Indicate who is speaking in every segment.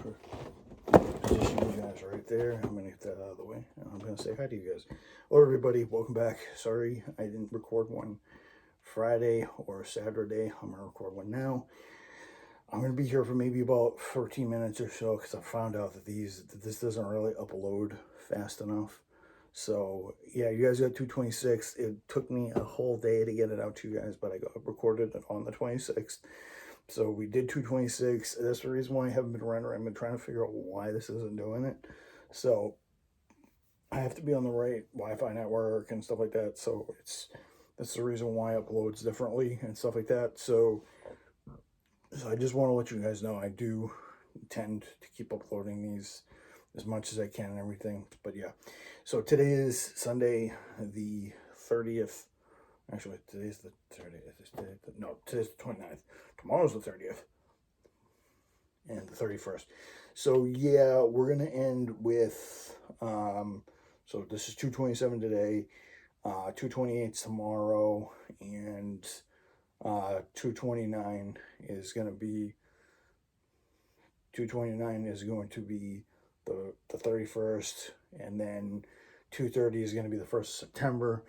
Speaker 1: position you guys right there. I'm gonna get that out of the way. And I'm gonna say hi to you guys. Hello, everybody. Welcome back. Sorry I didn't record one Friday or Saturday. I'm gonna record one now. I'm gonna be here for maybe about 13 minutes or so because I found out that this doesn't really upload fast enough. So yeah, you guys got 226. It took me a whole day to get it out to you guys, but I got recorded it on the 26th. So we did 226. That's the reason why I haven't been rendering. I've been trying to figure out why this isn't doing it. So I have to be on the right Wi-Fi network and stuff like that. So that's the reason why it uploads differently and stuff like that. So I just want to let you guys know I do tend to keep uploading these as much as I can and everything. But yeah, so today is Sunday the 30th. Actually, today's the 30th. No, today's the 29th. Tomorrow's the 30th. And the 31st. So yeah, we're going to end with, so this is 227 today, 228 tomorrow, and 229 is going to be, 229 is going to be the 31st, and then 230 is going to be the 1st of September.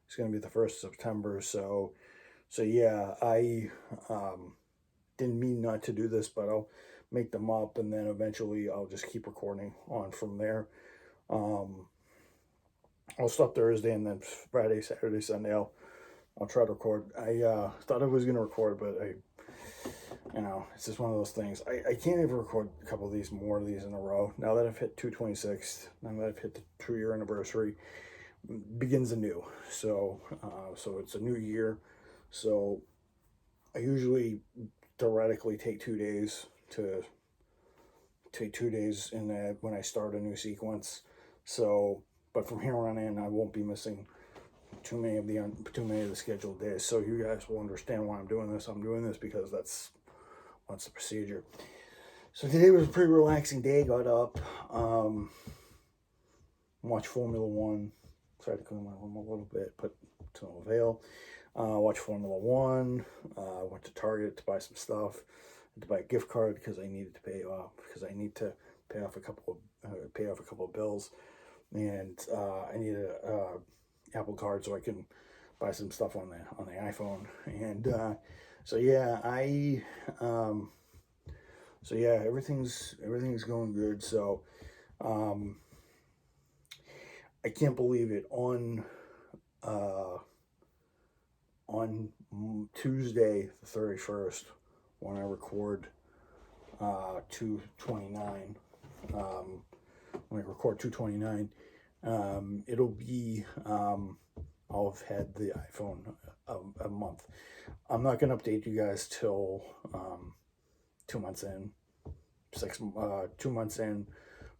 Speaker 1: It's going to be the 1st of September. So yeah, I didn't mean not to do this, but I'll make them up, and then eventually I'll just keep recording on from there. I'll stop Thursday, and then Friday, Saturday, Sunday, I'll try to record. I thought I was going to record, but it's just one of those things. I can't even record a couple of these, more of these in a row. Now that I've hit 226, now that I've hit the 2-year anniversary, begins anew. So it's a new year. So I usually theoretically take 2 days to take 2 days in that when I start a new sequence. So, but from here on in, I won't be missing too many of the scheduled days. So you guys will understand why I'm doing this. I'm doing this because that's the procedure. So today was a pretty relaxing day. Got up, watched Formula One. Tried to clean my room a little bit, but to no avail. Watched Formula One. Went to Target to buy some stuff. Had to buy a gift card because I needed to pay off pay off a couple of bills, and I needed a Apple Card so I can buy some stuff on the iPhone. And so yeah, everything's going good. So I can't believe it. On Tuesday, the 31st, when I record 229, when I record 229, it'll be, I'll have had the iPhone a month. I'm not going to update you guys till 2 months in, 2 months in,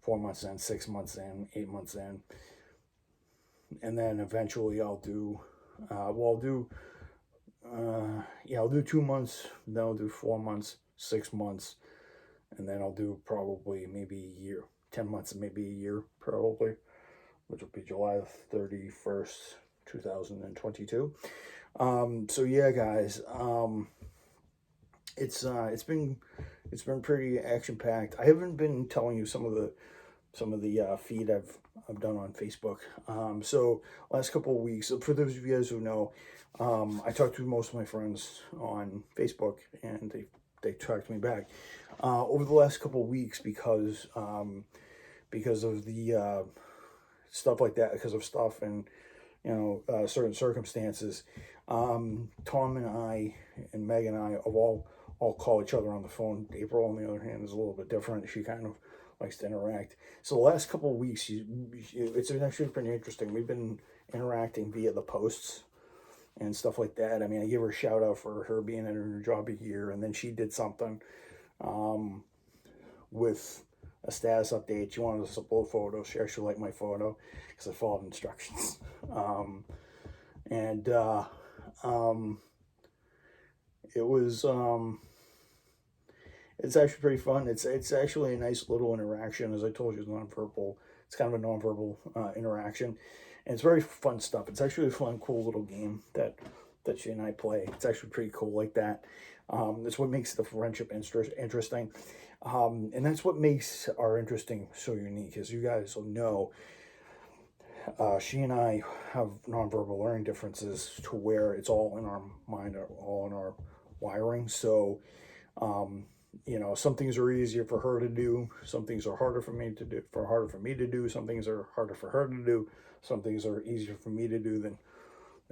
Speaker 1: 4 months in, 6 months in, 8 months in. And then eventually I'll do 2 months, then I'll do 4 months, 6 months, and then I'll do probably maybe a year, 10 months and maybe a year probably, which will be July 31st, 2022. So yeah, guys, it's been pretty action packed. I haven't been telling you some of the feed I've done on Facebook. So last couple of weeks, for those of you guys who know, I talked to most of my friends on Facebook, and they talked me back over the last couple of weeks because of the stuff like that, because of stuff and certain circumstances. Tom and I and Meg and I all call each other on the phone. April, on the other hand, is a little bit different. She kind of likes to interact. So the last couple of weeks, it's actually pretty interesting. We've been interacting via the posts and stuff like that. I mean, I gave her a shout out for her being at her job a year, and then she did something with a status update. She wanted us to upload photos. She actually liked my photo because I followed instructions. It was it's actually pretty fun. It's actually a nice little interaction. As I told you, it's nonverbal. It's kind of a nonverbal interaction, and it's very fun stuff. It's actually a fun, cool little game that that she and I play. It's actually pretty cool like that. That's what makes the friendship interesting. And that's what makes our interesting so unique. As you guys will know, she and I have nonverbal learning differences to where it's all in our mind, all in our wiring. So, some things are easier for her to do. Some things are harder for me to do. Harder for me to do. Some things are harder for her to do. Some things are easier for me to do than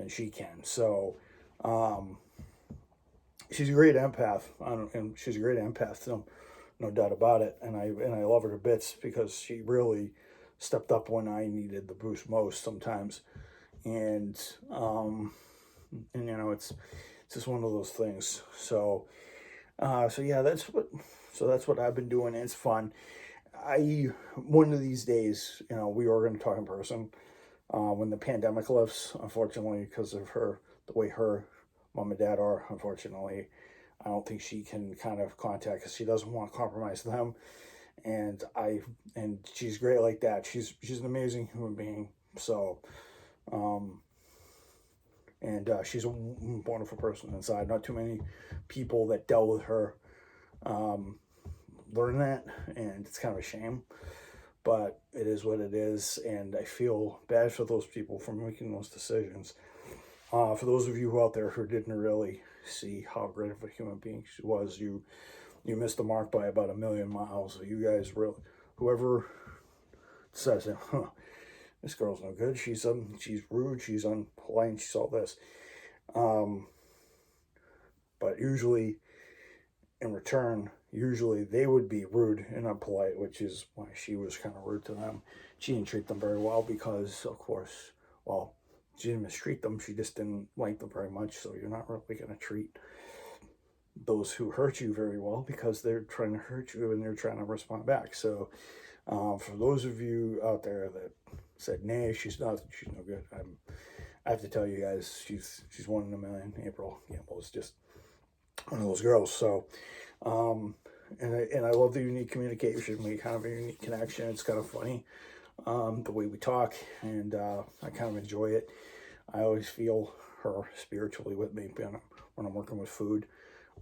Speaker 1: she can. So, she's a great empath, and she's a great empath. No doubt about it. And I love her to bits because she really stepped up when I needed the boost most sometimes. And it's just one of those things. So yeah, that's what I've been doing. It's fun. One of these days, we are going to talk in person when the pandemic lifts. Unfortunately, because of the way her mom and dad are. Unfortunately, I don't think she can kind of contact because she doesn't want to compromise them. And she's great like that. She's an amazing human being. So, she's a wonderful person inside. Not too many people that dealt with her learn that, and it's kind of a shame. But it is what it is, and I feel bad for those people for making those decisions. For those of you out there who didn't really see how great of a human being she was, you missed the mark by about 1,000,000 miles. So you guys really, whoever says it, this girl's no good. She's rude. She's unpolite. She's all this. But usually, in return, they would be rude and unpolite, which is why she was kind of rude to them. She didn't treat them very well because, of course, well, she didn't mistreat them. She just didn't like them very much. So you're not really going to treat those who hurt you very well because they're trying to hurt you and they're trying to respond back. So for those of you out there that said, "Nay, she's no good," I have to tell you guys, she's 1 in a million. April Gamble is just one of those girls. So, and I love the unique communication. We kind of a unique connection. It's kind of funny the way we talk, and I kind of enjoy it. I always feel her spiritually with me when I'm working with food.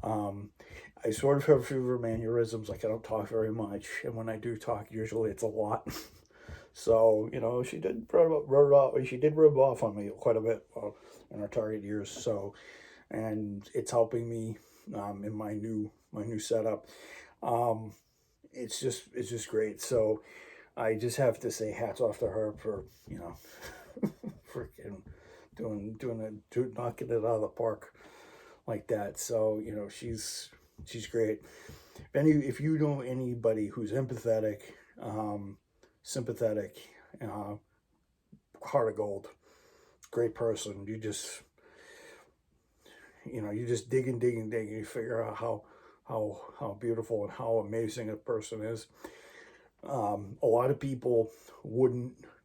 Speaker 1: I sort of have a few of her mannerisms, like I don't talk very much, and when I do talk, usually it's a lot. So, she did rub off on me quite a bit in our Target years. So, and it's helping me in my new setup. It's just great. So, I just have to say hats off to her for freaking knocking it out of the park like that. So she's great. If you know anybody who's empathetic, sympathetic, heart of gold, great person, you just dig and you figure out how beautiful and how amazing a person is. A lot of people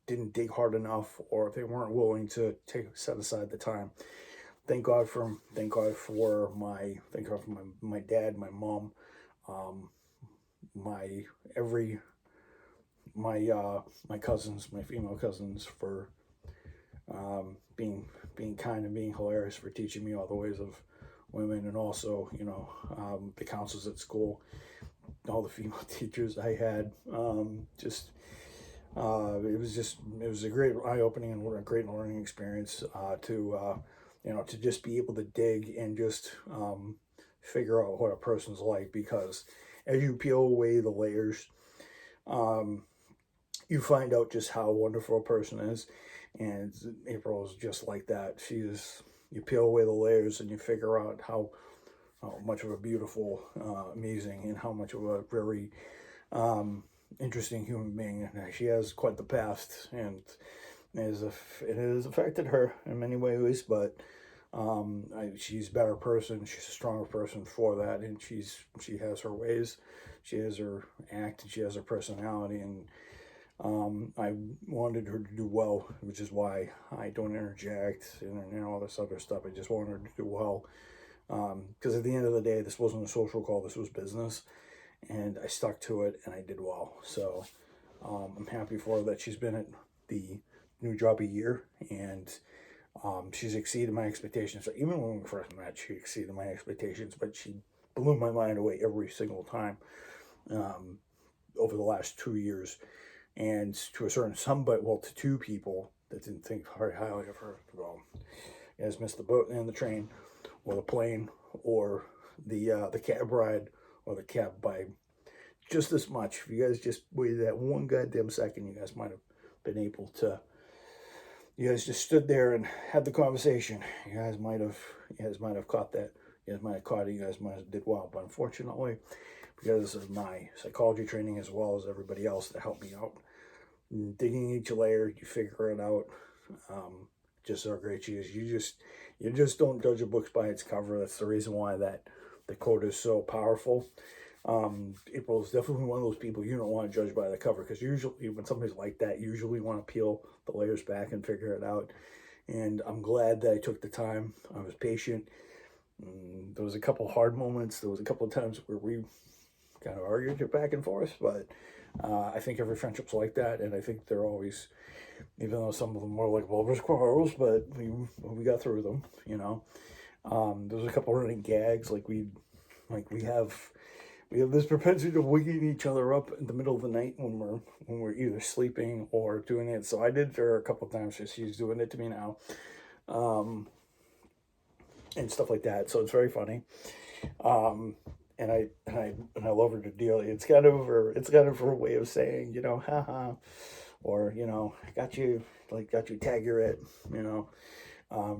Speaker 1: didn't dig hard enough, or they weren't willing to set aside the time. Thank God for my dad, my mom, my cousins, my female cousins, for being kind and being hilarious, for teaching me all the ways of women, and also the counselors at school, all the female teachers I had. It was a great eye-opening and a great learning experience to just be able to dig and just figure out what a person's like, because as you peel away the layers, you find out just how wonderful a person is. And April is just like that. You peel away the layers and you figure out how much of a beautiful, amazing, and how much of a very interesting human being. And she has quite the past, and it has affected her in many ways, but she's a better person. She's a stronger person for that, and she has her ways, she has her act, and she has her personality, and I wanted her to do well, which is why I don't interject and all this other stuff. I just wanted her to do well, because at the end of the day, this wasn't a social call, this was business, and I stuck to it, and I did well. So I'm happy for her that she's been at the new job a year, and She's exceeded my expectations. So even when we first met, she exceeded my expectations, but she blew my mind away every single time over the last 2 years. And to a certain somebody, well, to two people that didn't think very highly of her. Well, you guys missed the boat and the train, or the plane, or the cab ride, or the cab by just as much. If you guys just waited that one goddamn second, you guys might have been able to. You guys just stood there and had the conversation. You guys might have caught that. You guys might have caught it. You guys might have did well. But unfortunately, because of my psychology training as well as everybody else that helped me out, digging each layer, you figure it out. Just how great she is. You just don't judge a book by its cover. That's the reason why that the quote is so powerful. April is definitely one of those people you don't want to judge by the cover, because usually when somebody's like that, you usually want to peel the layers back and figure it out. And I'm glad that I took the time. I was patient. There was a couple hard moments. There was a couple of times where we kind of argued back and forth, but I think every friendship's like that, and I think they're always, even though some of them were like lovers' quarrels, but we got through them, you know. There was a couple of running gags, like we have this propensity to waking each other up in the middle of the night when we're either sleeping or doing it. So I did it to her a couple of times, so she's doing it to me now, and stuff like that. So it's very funny. And I love her to deal. It's kind of her way of saying, you know, haha, or, you know, got you tag your it, you know.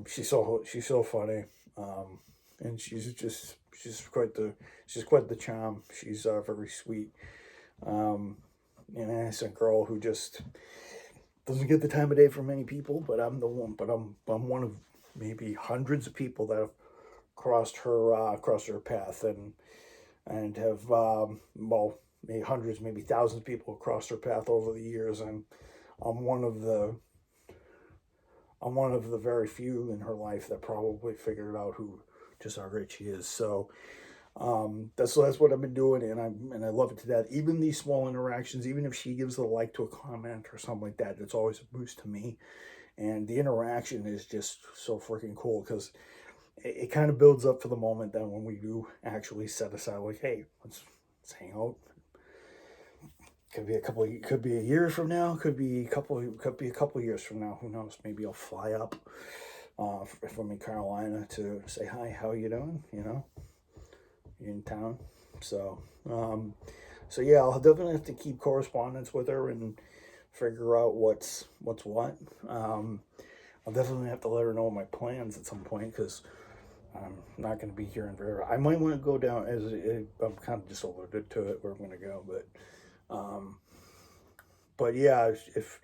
Speaker 1: She's so funny. And she's quite the charm. She's very sweet. An innocent girl who just doesn't get the time of day from many people, but I'm one of maybe hundreds of people that have crossed her path, and have maybe hundreds, maybe thousands of people crossed her path over the years, and I'm one of the very few in her life that probably figured out just how great she is. So that's what I've been doing, and I love it to death. Even these small interactions, even if she gives a like to a comment or something like that, it's always a boost to me. And the interaction is just so freaking cool, because it kind of builds up for the moment that when we do actually set aside, like, hey, let's hang out. Could be a year from now. Could be a couple years from now. Who knows? Maybe I'll fly up from Carolina to say hi. How are you doing? You know, in town. So yeah, I'll definitely have to keep correspondence with her and figure out what's what. I'll definitely have to let her know my plans at some point, because I'm not going to be here in forever. I might want to go down, I'm kind of just alluded to it where I'm going to go, but yeah, if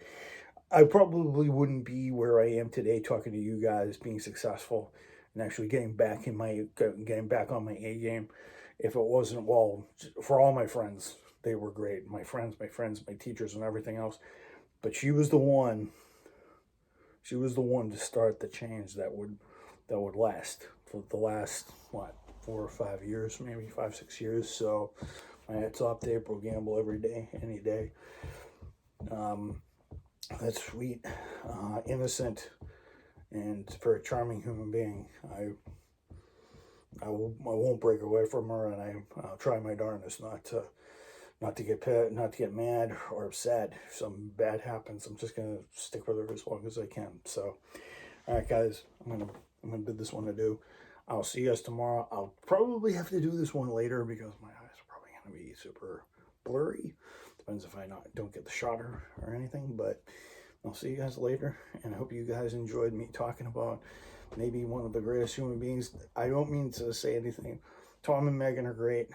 Speaker 1: I probably wouldn't be where I am today talking to you guys, being successful and actually getting back on my A game, if it wasn't, well, for all my friends, they were great. My friends, my teachers, and everything else. But she was the one to start the change that would last for the last, 4 or 5 years, maybe 5, 6 years. So my hats off to April Gamble every day, any day. That's sweet, innocent, and very charming human being. I won't break away from her, and I'll try my darndest not to get mad or upset if something bad happens. I'm just gonna stick with her as long as I can. So, all right, guys, I'm gonna do this one to do. I'll see you guys tomorrow. I'll probably have to do this one later because my eyes are probably gonna be super blurry. Depends if I don't get the shot or anything. But I'll see you guys later, and I hope you guys enjoyed me talking about maybe one of the greatest human beings. I don't mean to say anything. Tom and Megan are great,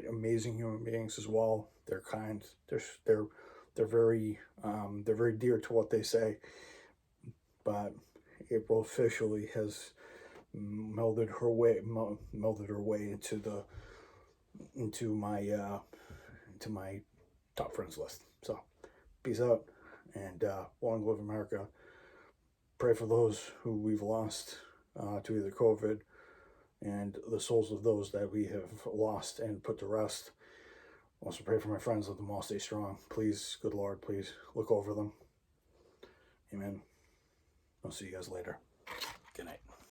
Speaker 1: amazing human beings as well. They're kind. They're very dear to what they say. But April officially has melded her way into my top friends list. So peace out, and long live America. Pray for those who we've lost to either COVID, and the souls of those that we have lost and put to rest. Also pray for my friends, let them all stay strong. Please, good Lord, please look over them. Amen. I'll see you guys later. Good night.